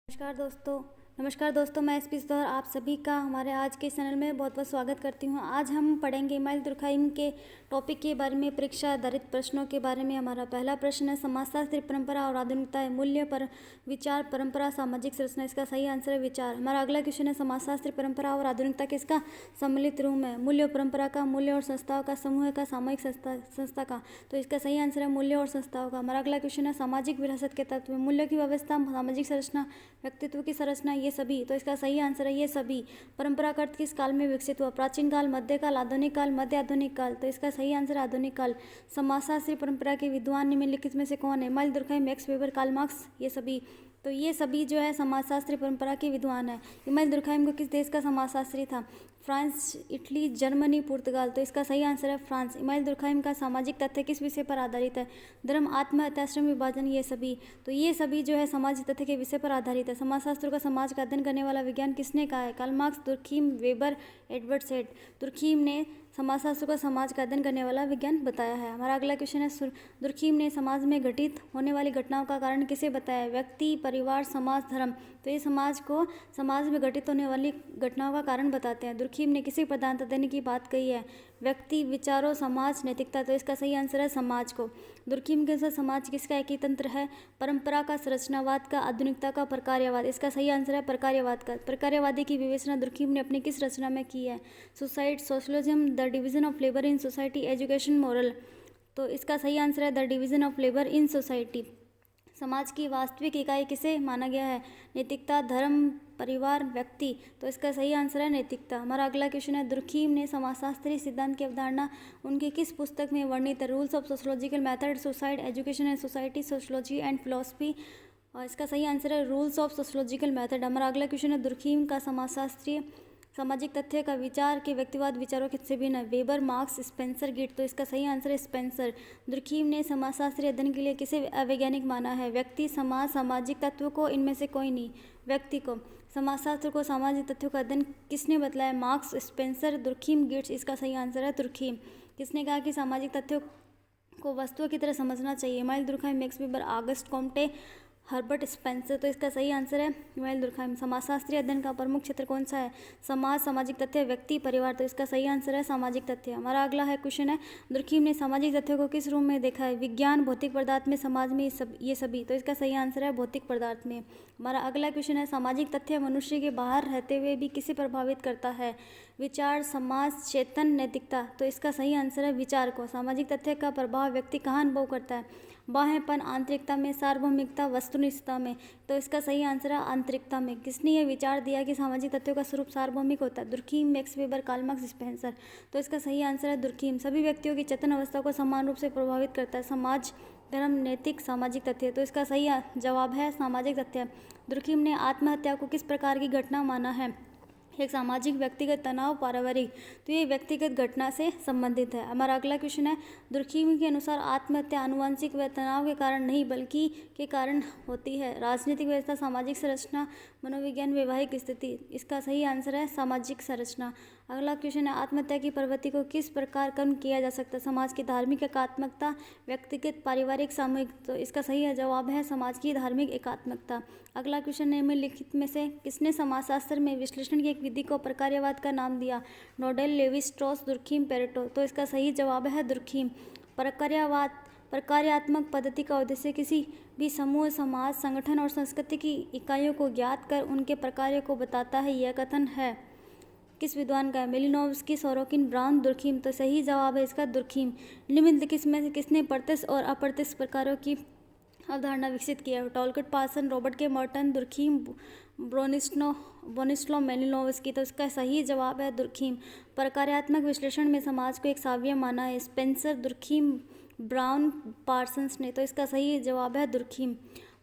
नमस्कार दोस्तों, मैं एसपी सौर आप सभी का हमारे आज के चैनल में बहुत बहुत स्वागत करती हूं। आज हम पढ़ेंगे इमाइल दुर्कheim के टॉपिक के बारे में, परीक्षा आधारित प्रश्नों के बारे में। हमारा पहला प्रश्न है, समाजशास्त्री परंपरा और आधुनिकता है, मूल्य पर विचार, परंपरा, सामाजिक संरचना। इसका सही आंसर है विचार। हमारा अगला क्वेश्चन है, समाजशास्त्री परंपरा और आधुनिकता किसका सम्मिलित रूप है? मूल्य और परंपरा का, मूल्य और संस्थाओं का, समूह का, सामूहिक संस्था का। तो इसका सही आंसर है मूल्य और संस्थाओं का। हमारा अगला क्वेश्चन है, सामाजिक विरासत के तत्व, मूल्य की व्यवस्था, सामाजिक संरचना, व्यक्तित्व की संरचना, ये सभी। तो इसका सही आंसर है ये सभी। परंपरा का अर्थ किस काल में विकसित हुआ? प्राचीन काल, मध्यकाल, आधुनिक काल, मध्य आधुनिक काल। तो इसका सही आंसर है आधुनिक काल। समाजशास्त्री परंपरा के विद्वान निम्नलिखित में से कौन है? Emile Durkheim, Max Weber, Karl Marx, ये सभी। तो ये सभी जो है समाजशास्त्री परंपरा के विद्वान है। इमाइल दुर्कheim को किस देश का समाजशास्त्री था? फ्रांस, इटली, जर्मनी, पुर्तगाल। तो इसका सही आंसर है फ्रांस। इमाइल दुर्कheim का सामाजिक तथ्य किस विषय पर आधारित है? धर्म, आत्महत्या, श्रम विभाजन, ये सभी। तो ये सभी जो है सामाजिक तथ्य के विषय पर आधारित है। समाजशास्त्र का समाज का अध्ययन करने वाला विज्ञान किसने कहा है? Karl Marx, Durkheim, Weber, Edward Said. Durkheim ने समाजशास्त्र का समाज का अध्ययन करने वाला विज्ञान बताया है। हमारा अगला क्वेश्चन है, दुर्कheim ने समाज में घटित होने वाली घटनाओं का कारण किसे बताया? व्यक्ति, परिवार, समाज, धर्म। तो ये समाज में घटित होने वाली घटनाओं का कारण बताते हैं। दुर्कheim ने किसे प्रधानता देने की बात कही है? व्यक्ति, विचारों, समाज, नैतिकता। तो इसका सही आंसर है समाज को। दुर्कheim के अनुसार समाज किसका एक ही तंत्र है? परंपरा का, संरचनावाद का, आधुनिकता का, प्रकार्यवाद। इसका सही आंसर है प्रकार्यवाद का। प्रकार्यवादी की विवेचना दुर्कheim ने अपनी किस रचना में की है? Suicide, socialism, the division of labour in society, education, moral. तो इसका सही आंसर है the division of labour in society. समाज की वास्तविक इकाई किसे माना गया है? नैतिकता, धर्म, परिवार, व्यक्ति। तो इसका सही आंसर है नैतिकता। हमारा अगला क्वेश्चन है, दुर्कheim ने समाजशास्त्री सिद्धांत की अवधारणा उनकी किस पुस्तक में वर्णित है? Rules of sociological method, suicide, education and society, sociology and philosophy. और इसका सही आंसर है रूल्स ऑफ सोशोलॉजिकल मेथड। हमारा अगला क्वेश्चन है, दुर्कheim का समाजशास्त्रीय सामाजिक तथ्य का विचार के व्यक्तिवाद विचारों से भिन्न है? वेबर, मार्क्स, स्पेंसर, गिट। तो इसका सही आंसर है स्पेंसर। दुर्कheim ने समाजशास्त्रीय अध्ययन के लिए किसे अवैज्ञानिक माना है? व्यक्ति, समाज, सामाजिक तत्व को, इनमें से कोई नहीं, व्यक्ति को। समाजशास्त्र को सामाजिक तथ्यों का अध्ययन किसने बतलाया? Marx, Spencer, Durkheim, Giddens. इसका सही आंसर है दुर्कheim। किसने कहा कि सामाजिक तथ्यों को वस्तुओं की तरह समझना चाहिए? Emile Durkheim, Max Weber, Auguste Comte, Herbert Spencer. तो इसका सही आंसर है इमाइल दुर्कheim। समाजशास्त्रीय अध्ययन का प्रमुख क्षेत्र कौन सा है? समाज, सामाजिक तथ्य, व्यक्ति, परिवार। तो इसका सही आंसर है सामाजिक तथ्य। हमारा अगला है क्वेश्चन है, दुर्कheim ने सामाजिक तथ्यों को किस रूप में देखा है? विज्ञान, भौतिक पदार्थ में, समाज में, ये सभी। तो इसका सही आंसर है भौतिक पदार्थ में। हमारा अगला क्वेश्चन है, सामाजिक तथ्य मनुष्य के बाहर रहते हुए भी किसे प्रभावित करता है? विचार, समाज, चेतन, नैतिकता। तो इसका सही आंसर है विचार को। सामाजिक तथ्य का प्रभाव व्यक्ति कहाँ अनुभव करता है? बाह्यपन, आंतरिकता में, सार्वभौमिकता, वस्तुनिष्ठता में। तो इसका सही आंसर है आंतरिकता में। किसने यह विचार दिया कि सामाजिक तथ्यों का स्वरूप सार्वभौमिक होता है? Durkheim, Max Weber, Karl Marx, Spencer. तो इसका सही आंसर है दुर्कheim। सभी व्यक्तियों की चेतन अवस्था को समान रूप से प्रभावित करता है समाज, धर्म, नैतिक, सामाजिक तथ्य। तो इसका सही जवाब है सामाजिक तथ्य। दुर्कheim ने आत्महत्या को किस प्रकार की घटना माना है? एक सामाजिक, व्यक्तिगत, तनाव, पारिवारिक। तो ये व्यक्तिगत घटना से संबंधित है। हमारा अगला क्वेश्चन है, दुर्कheim के अनुसार आत्महत्या आनुवंशिक व तनाव के कारण नहीं बल्कि के कारण होती है? राजनीतिक व्यवस्था, सामाजिक संरचना, मनोविज्ञान, वैवाहिक स्थिति। इसका सही आंसर है सामाजिक संरचना। अगला क्वेश्चन है, आत्महत्या की प्रवृत्ति को किस प्रकार कम किया जा सकता है? समाज की धार्मिक एकात्मकता, व्यक्तिगत, पारिवारिक, सामूहिक। तो इसका सही जवाब है समाज की धार्मिक एकात्मकता। अगला क्वेश्चन है, निम्नलिखित में से किसने समाजशास्त्र में विश्लेषण की एक विधि को प्रकार्यवाद का नाम दिया? Nadel, Levi Strauss, Durkheim, Pareto. तो इसका सही जवाब है दुर्कheim। प्रकार्यात्मक पद्धति का उद्देश्य किसी भी समूह, समाज, संगठन और संस्कृति की इकाइयों को ज्ञात कर उनके प्रकार्यों को बताता है। यह कथन है किस विद्वान का है? मेलिनोव्स्की, सोरोकिन, ब्राउन, दुर्कheim। तो सही जवाब है इसका दुर्कheim। निम्नलिखित में से किसने प्रत्यक्ष और अप्रत्यक्ष प्रकारों की अवधारणा विकसित किया है? टॉलकट, पार्सन, रॉबर्ट के मॉर्टन, दुर्कheim, ब्रोनिस्लाव मेलिनोव्स्की। तो इसका सही जवाब है दुर्कheim। प्रकार्यात्मक विश्लेषण में समाज को एक सावयव माना है? स्पेंसर, दुर्कheim, ब्राउन, पार्सन्स ने। तो इसका सही जवाब है दुर्कheim।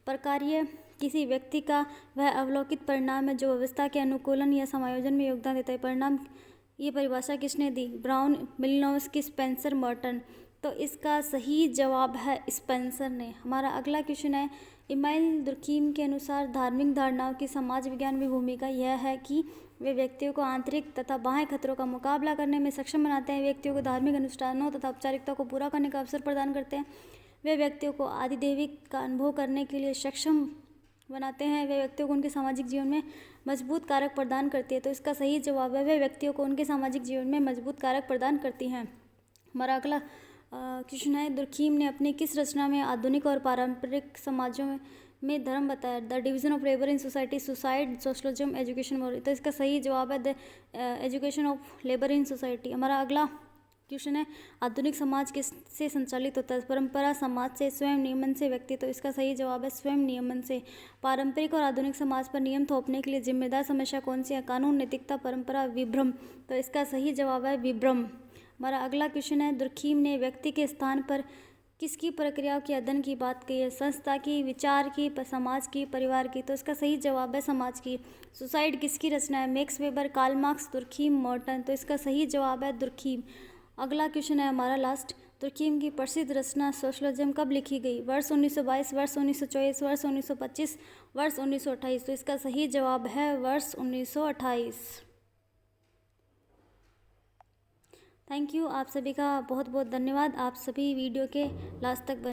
प्रकार्य किसी व्यक्ति का वह अवलोकित परिणाम है जो व्यवस्था के अनुकूलन या समायोजन में योगदान देता है। परिणाम, ये परिभाषा किसने दी? Brown, Malinowski, Spencer, Merton. तो इसका सही जवाब है स्पेंसर ने। हमारा अगला क्वेश्चन है, इमाइल दुर्कheim के अनुसार धार्मिक धारणाओं की समाज विज्ञान में भूमिका यह है कि वे व्यक्तियों को आंतरिक तथा बाह्य खतरों का मुकाबला करने में सक्षम बनाते हैं। व्यक्तियों को धार्मिक अनुष्ठानों तथा औपचारिकता को पूरा करने का अवसर प्रदान करते हैं। वे व्यक्तियों को आदिदैविक का अनुभव करने के लिए सक्षम बनाते हैं वे व्यक्तियों को उनके सामाजिक जीवन में मजबूत कारक प्रदान करती है। तो इसका सही जवाब है वे व्यक्तियों को उनके सामाजिक जीवन में मजबूत कारक प्रदान करती हैं। हमारा अगला क्वेश्चन है, दुर्खीम ने अपनी किस रचना में आधुनिक और पारंपरिक समाजों में धर्म बताया? The division of labour in society, suicide, socialism, education moral. तो इसका सही जवाब है the education of labour in society. हमारा अगला क्वेश्चन है, आधुनिक समाज किससे संचालित होता है? परंपरा, समाज से, स्वयं नियमन से, व्यक्ति। तो इसका सही जवाब है स्वयं नियमन से। पारंपरिक और आधुनिक समाज पर नियम थोपने के लिए जिम्मेदार समस्या कौन सी है? कानून, नैतिकता, परंपरा, विभ्रम। तो इसका सही जवाब है विभ्रम। हमारा अगला क्वेश्चन है, दुर्खीम ने व्यक्ति के स्थान पर किसकी प्रक्रियाओं के अध्ययन की बात की है? संस्था की, विचार की, समाज की, परिवार की। तो इसका सही जवाब है समाज की। सुसाइड किसकी रचना है? Max Weber, Karl Marx, Durkheim, Merton. तो इसका सही जवाब है दुर्खीम। अगला क्वेश्चन है हमारा लास्ट, दुर्खीम की प्रसिद्ध रचना सोशलिज्म कब लिखी गई? वर्ष 1922, वर्ष 1924, वर्ष 1925, वर्ष 1928। तो इसका सही जवाब है वर्ष 1928। थैंक यू, आप सभी का बहुत बहुत धन्यवाद। आप सभी वीडियो के लास्ट तक